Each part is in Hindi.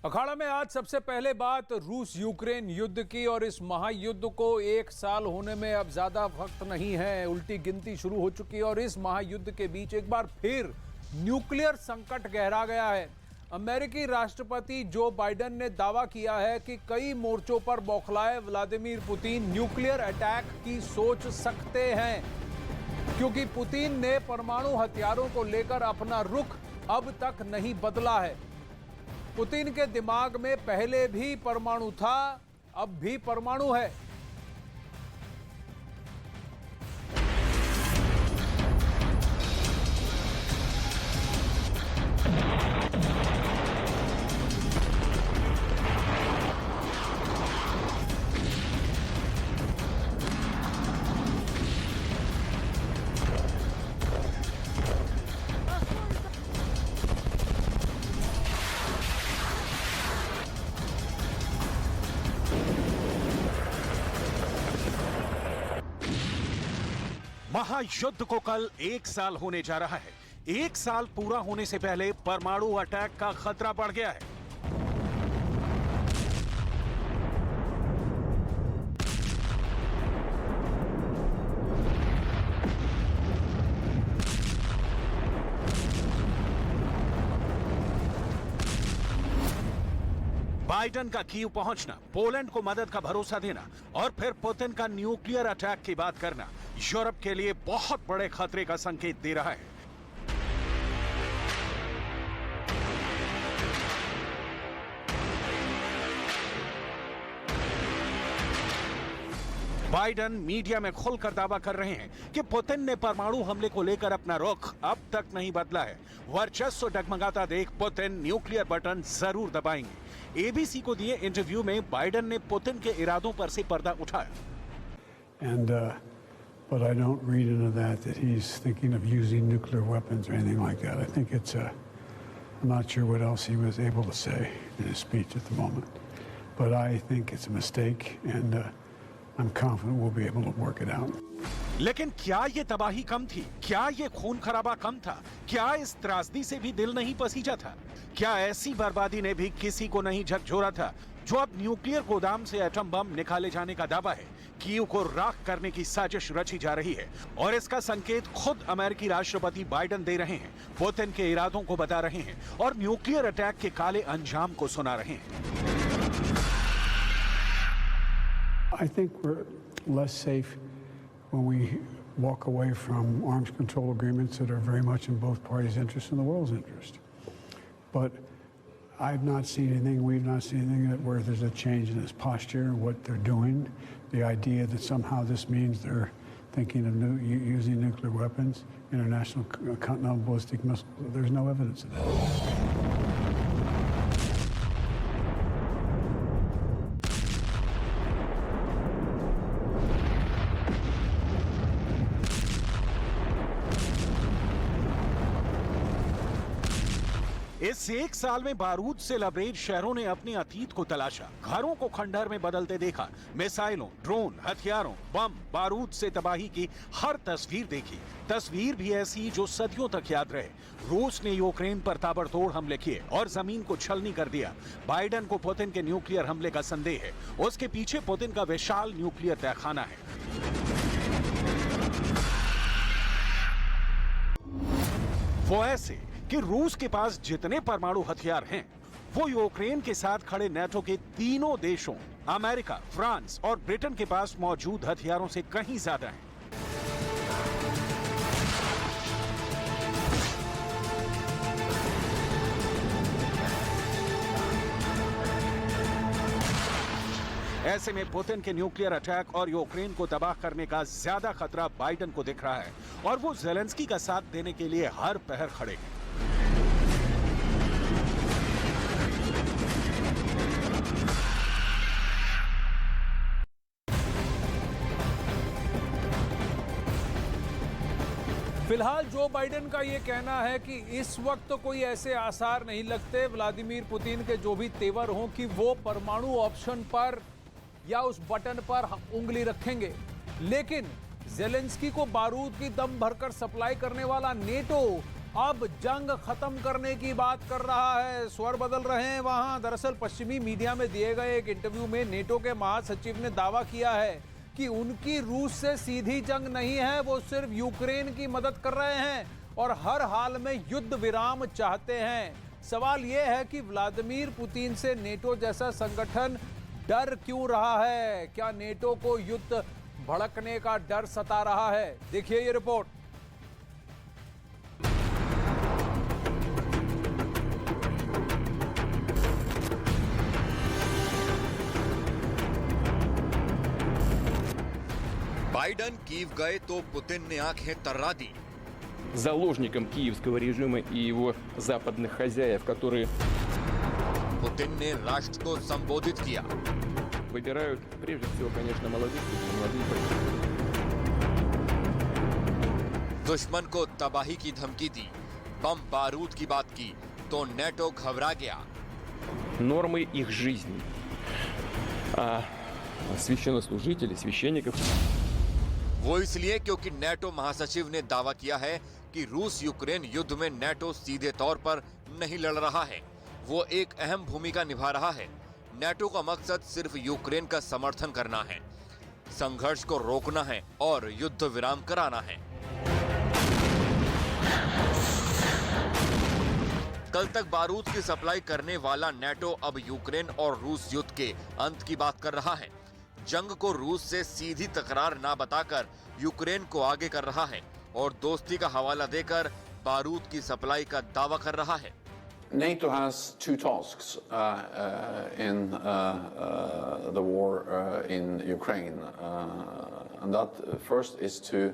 अखाड़ा में आज सबसे पहले बात रूस यूक्रेन युद्ध की और इस महायुद्ध को 1 साल होने में अब ज्यादा वक्त नहीं है। उल्टी गिनती शुरू हो चुकी है और इस महायुद्ध के बीच एक बार फिर न्यूक्लियर संकट गहरा गया है। अमेरिकी राष्ट्रपति जो बाइडेन ने दावा किया है कि कई मोर्चों पर बौखलाए व्लादिमीर पुतिन न्यूक्लियर अटैक की सोच सकते हैं, क्योंकि पुतिन ने परमाणु हथियारों को लेकर अपना रुख अब तक नहीं बदला है। पुतिन के दिमाग में पहले भी परमाणु था, अब भी परमाणु है। महायुद्ध को कल 1 साल होने जा रहा है। 1 साल पूरा होने से पहले परमाणु अटैक का खतरा बढ़ गया है। बाइडेन का कीव पहुंचना, पोलैंड को मदद का भरोसा देना और फिर पुतिन का न्यूक्लियर अटैक की बात करना यूरोप के लिए बहुत बड़े खतरे का संकेत दे रहा है। बाइडेन मीडिया में खुलकर दावा कर रहे हैं कि पुतिन ने परमाणु हमले को लेकर अपना रुख अब तक नहीं बदला है। वर्चस्व डगमगाता देख पुतिन न्यूक्लियर बटन जरूर दबाएंगे। एबीसी को दिए इंटरव्यू में बाइडेन ने पुतिन के इरादों पर से पर्दा उठाया। But I don't read into that he's thinking of using nuclear weapons or anything like that. I think I'm not sure what else he was able to say in his speech at the moment. But I think it's a mistake, and I'm confident we'll be able to work it out. लेकिन क्या ये तबाही कम थी? क्या ये खून खराबा कम था? क्या इस त्रासदी से भी दिल नहीं पसीजा था? क्या ऐसी बर्बादी ने भी किसी को नहीं झकझोरा था? जो अब न्यूक्लियर गोदाम से एटम बम निकाले जाने का दावा है, कीव को राख करने की साजिश रची जा रही है और इसका संकेत खुद अमेरिकी राष्ट्रपति बाइडेन दे रहे हैं, पुतिन के इरादों को बता रहे हैं और न्यूक्लियर अटैक के काले अंजाम को सुना रहे हैं। I think we're less safe when we walk away from arms control agreements that are very much in both parties' interest and the world's interest. But I've not seen anything, we've not seen anything where there's a change in this posture, what they're doing. The idea that somehow this means they're thinking of using nuclear weapons, international continental ballistic missiles, there's no evidence of that. इस 1 साल में बारूद से लबरेज शहरों ने अपने अतीत को तलाशा, घरों को खंडहर में बदलते देखा, मिसाइलों, ड्रोन, हथियारों, बम, बारूद से तबाही की हर तस्वीर देखी। तस्वीर भी ऐसी जो सदियों तक याद रहे। रूस ने यूक्रेन पर ताबड़तोड़ हमले किए और जमीन को छलनी कर दिया। बाइडेन को पुतिन के न्यूक्लियर हमले का संदेह है, उसके पीछे पुतिन का विशाल न्यूक्लियर तहखाना है। वो ऐसे कि रूस के पास जितने परमाणु हथियार हैं, वो यूक्रेन के साथ खड़े नेटो के तीनों देशों अमेरिका, फ्रांस और ब्रिटेन के पास मौजूद हथियारों से कहीं ज्यादा हैं। ऐसे में पुतिन के न्यूक्लियर अटैक और यूक्रेन को तबाह करने का ज्यादा खतरा बाइडेन को दिख रहा है और वो ज़ेलेंस्की का साथ देने के लिए हर पहर खड़े हैं। फिलहाल जो बाइडेन का यह कहना है कि इस वक्त तो कोई ऐसे आसार नहीं लगते व्लादिमीर पुतिन के जो भी तेवर हों कि वो परमाणु ऑप्शन पर या उस बटन पर उंगली रखेंगे। लेकिन ज़ेलेंस्की को बारूद की दम भरकर सप्लाई करने वाला नेटो अब जंग खत्म करने की बात कर रहा है। स्वर बदल रहे हैं वहां। दरअसल पश्चिमी मीडिया में दिए गए एक इंटरव्यू में नेटो के महासचिव ने दावा किया है कि उनकी रूस से सीधी जंग नहीं है, वो सिर्फ यूक्रेन की मदद कर रहे हैं और हर हाल में युद्ध विराम चाहते हैं। सवाल यह है कि व्लादिमीर पुतिन से नेटो जैसा संगठन डर क्यों रहा है? क्या नेटो को युद्ध भड़कने का डर सता रहा है? देखिए ये रिपोर्ट। बाइडन कीव गए तो पुतिन ने आंखें तर्रा दी। Заложником киевского режима и его западных хозяев, которые पुतिन ने राष्ट्र को संबोधित किया। выбирают прежде всего, конечно, молодых людей, молодые. दुश्मन को तबाही की धमकी दी, बम बारूद की बात की तो नेटो घबरा गया। Нормы их жизни. А священнослужители, священников. वो इसलिए क्योंकि नेटो महासचिव ने दावा किया है कि रूस यूक्रेन युद्ध में नेटो सीधे तौर पर नहीं लड़ रहा है, वो एक अहम भूमिका निभा रहा है। नेटो का मकसद सिर्फ यूक्रेन का समर्थन करना है, संघर्ष को रोकना है और युद्ध विराम कराना है। कल तक बारूद की सप्लाई करने वाला नेटो अब यूक्रेन और रूस युद्ध के अंत की बात कर रहा है। जंग को रूस से सीधी तकरार ना बताकर यूक्रेन को आगे कर रहा है और दोस्ती का हवाला देकर बारूद की सप्लाई का दावा कर रहा है। NATO has two tasks in the war in Ukraine, and that first is to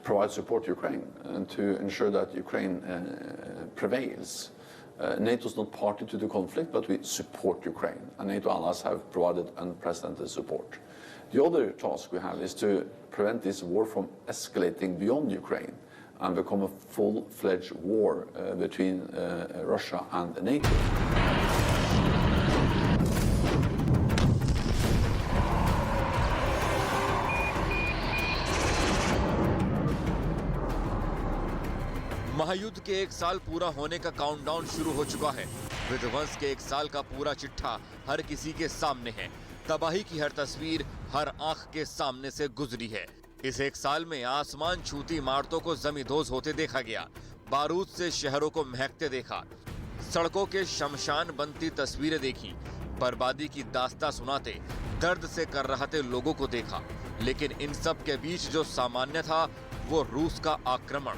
provide support to Ukraine and to ensure that Ukraine prevails. NATO is not party to the conflict, but we support Ukraine, and NATO allies have provided unprecedented support. The other task we have is to prevent this war from escalating beyond Ukraine and become a full-fledged war between Russia and NATO. महायुद्ध के एक साल पूरा होने का काउंटडाउन शुरू हो चुका है। विध्वंस के एक साल का पूरा चिट्ठा हर किसी के सामने है। तबाही की हर तस्वीर हर आंख के सामने से गुजरी है। इस एक साल में आसमान छूती इमारतों को जमींदोज होते देखा गया, बारूद से शहरों को महकते देखा, सड़कों के शमशान बनती तस्वीरें देखी, बर्बादी की दास्तां सुनाते दर्द से कर्राहते लोगों को देखा। लेकिन इन सब के बीच जो सामान्य था वो रूस का आक्रमण,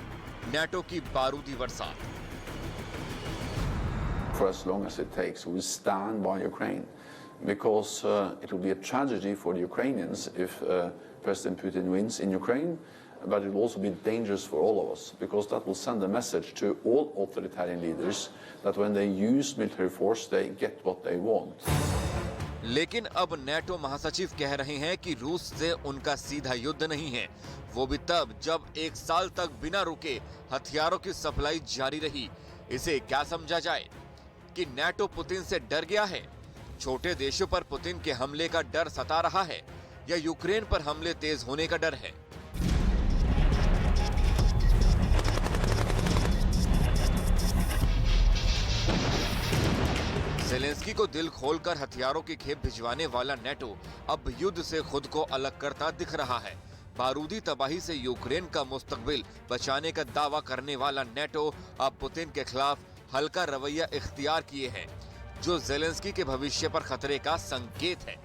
नेटो की बारूदी बरसात। For as long as it takes, we will stand by Ukraine, because it will be a tragedy for the Ukrainians if President Putin wins in Ukraine, but it will also be dangerous for all of us, because that will send a message to all authoritarian leaders that when they use military force, they get what they want. लेकिन अब नेटो महासचिव कह रहे हैं कि रूस से उनका सीधा युद्ध नहीं है, वो भी तब जब एक साल तक बिना रुके हथियारों की सप्लाई जारी रही। इसे क्या समझा जाए कि नेटो पुतिन से डर गया है? छोटे देशों पर पुतिन के हमले का डर सता रहा है या यूक्रेन पर हमले तेज होने का डर है? ज़ेलेंस्की को दिल खोलकर हथियारों की खेप भिजवाने वाला नेटो अब युद्ध से खुद को अलग करता दिख रहा है। बारूदी तबाही से यूक्रेन का मुस्तकबिल बचाने का दावा करने वाला नेटो अब पुतिन के खिलाफ हल्का रवैया इख्तियार किए हैं, जो ज़ेलेंस्की के भविष्य पर खतरे का संकेत है।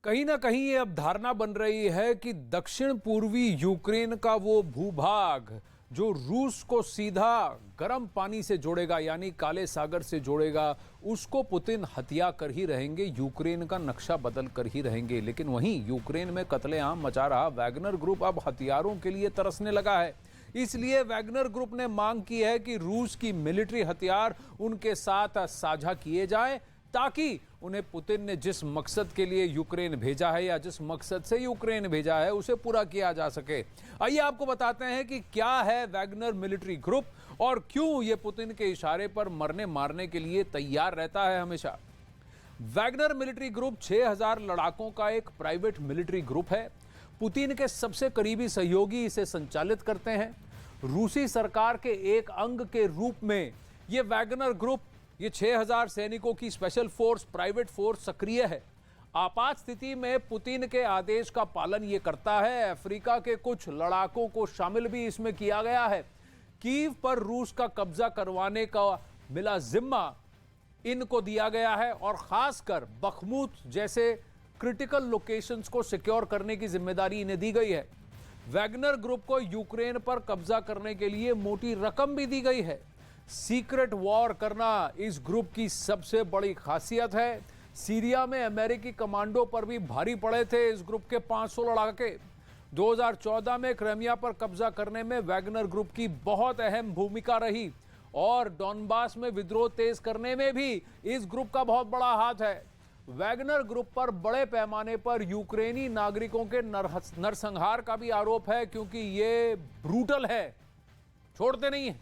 कहीं ना कहीं ये अब धारणा बन रही है कि दक्षिण पूर्वी यूक्रेन का वो भूभाग जो रूस को सीधा गर्म पानी से जोड़ेगा, यानी काले सागर से जोड़ेगा, उसको पुतिन हत्या कर ही रहेंगे, यूक्रेन का नक्शा बदल कर ही रहेंगे। लेकिन वहीं यूक्रेन में कत्लेआम मचा रहा वैगनर ग्रुप अब हथियारों के लिए तरसने लगा है। इसलिए वैगनर ग्रुप ने मांग की है कि रूस की मिलिट्री हथियार उनके साथ साझा किए जाएं, ताकि उन्हें पुतिन ने जिस मकसद के लिए यूक्रेन भेजा है या जिस मकसद से यूक्रेन भेजा है उसे पूरा किया जा सके। आइए आपको बताते हैं कि क्या है वैगनर मिलिट्री ग्रुप और क्यों ये पुतिन के इशारे पर मरने मारने के लिए तैयार रहता है हमेशा। वैगनर मिलिट्री ग्रुप 6000 लड़ाकों का एक प्राइवेट मिलिट्री ग्रुप है। पुतिन के सबसे करीबी सहयोगी इसे संचालित करते हैं। रूसी सरकार के एक अंग के रूप में ये वैगनर ग्रुप, ये 6000 सैनिकों की स्पेशल फोर्स, प्राइवेट फोर्स सक्रिय है। आपात स्थिति में पुतिन के आदेश का पालन ये करता है। अफ्रीका के कुछ लड़ाकों को शामिल भी इसमें किया गया है। कीव पर रूस का कब्जा करवाने का मिला जिम्मा इनको दिया गया है और खासकर बखमुत जैसे क्रिटिकल लोकेशंस को सिक्योर करने की जिम्मेदारी इन्हें दी गई है। वैगनर ग्रुप को यूक्रेन पर कब्जा करने के लिए मोटी रकम भी दी गई है। सीक्रेट वॉर करना इस ग्रुप की सबसे बड़ी खासियत है। सीरिया में अमेरिकी कमांडो पर भी भारी पड़े थे इस ग्रुप के 500 लड़ाके। 2014 में क्रीमिया पर कब्जा करने में वैगनर ग्रुप की बहुत अहम भूमिका रही और डॉनबास में विद्रोह तेज करने में भी इस ग्रुप का बहुत बड़ा हाथ है। वैगनर ग्रुप पर बड़े पैमाने पर यूक्रेनी नागरिकों के नरसंहार का भी आरोप है, क्योंकि ये ब्रूटल है, छोड़ते नहीं है।